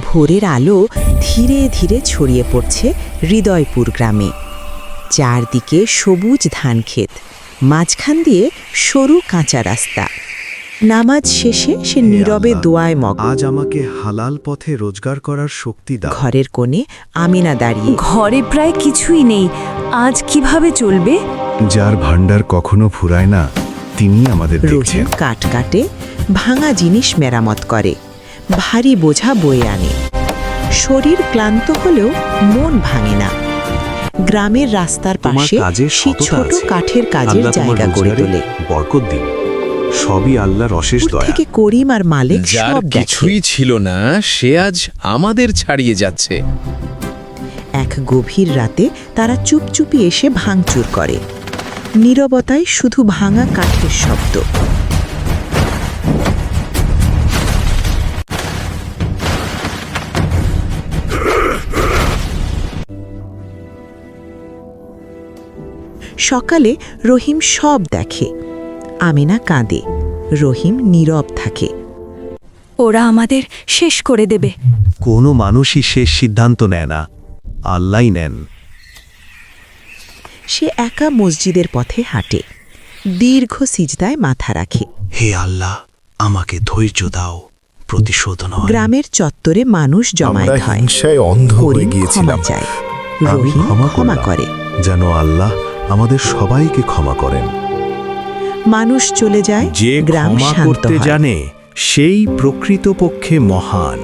ভোরের আলো ধীরে ধীরে ছড়িয়ে পড়ছে হৃদয়পুর গ্রামে। চারদিকে সবুজ ধানক্ষেত, মাঝখান দিয়ে সরু কাঁচা রাস্তা। নামাজ শেষে সে নীরবে দোয়ায় মগ্ন। আজ আমাকে হালাল পথে রোজগার করার শক্তি দাও। ঘরের কোণে আমিনা দাঁড়িয়ে। ঘরে প্রায় কিছুই নেই, আজ কিভাবে চলবে? যার ভান্ডার কখনো ফুরায় না, তিনি আমাদের দেখছেন। রহিম কাঠ কাটে, ভাঙা জিনিস মেরামত করে, ভারী বোঝা বয়ে আনে। শরীর ক্লান্ত হলেও মন ভাঙে না। গ্রামের রাস্তার পাশে সে ছোট কাঠের কাজের জায়গা গড়ে তোলে। বরকত দিন, সবই আল্লাহর অশেষ দূর দয়া। থেকে করিম আর মালিক যার সব দেখে। কিছুই ছিল না সে আজ আমাদের ছাড়িয়ে যাচ্ছে। এক গভীর রাতে তারা চুপচুপি এসে ভাঙচুর করে। নীরবতায় শুধু ভাঙা কাঠের শব্দ। সকালে রহিম সব দেখে। আমিনা কাঁদে, রহিম নীরব থাকে। ওরা আমাদের শেষ করে দেবে। কোনো মানুষই শেষ সিদ্ধান্ত নেয় না, আল্লাহই নেন। সে একা মসজিদের পথে হাঁটে, দীর্ঘ সিজদায় মাথা রাখে। হে আল্লাহ, আমাকে ধৈর্য দাও, প্রতিশোধ নয়। গ্রামের চত্বরে মানুষ জমায়েত আমরা হয়। হিংসায় অন্ধ হয়ে করিম ক্ষমা গিয়েছিলাম। চায়, আমি রহিম ক্ষমা ক্ষমা করলাম। করে। যেন আল্লাহ আমাদের সবাইকে ক্ষমা করেন। মানুষ চলে যায়, যে গ্রাম ক্ষমা শান্ত করতে হয়। জানে সেই প্রকৃতপক্ষে মহান।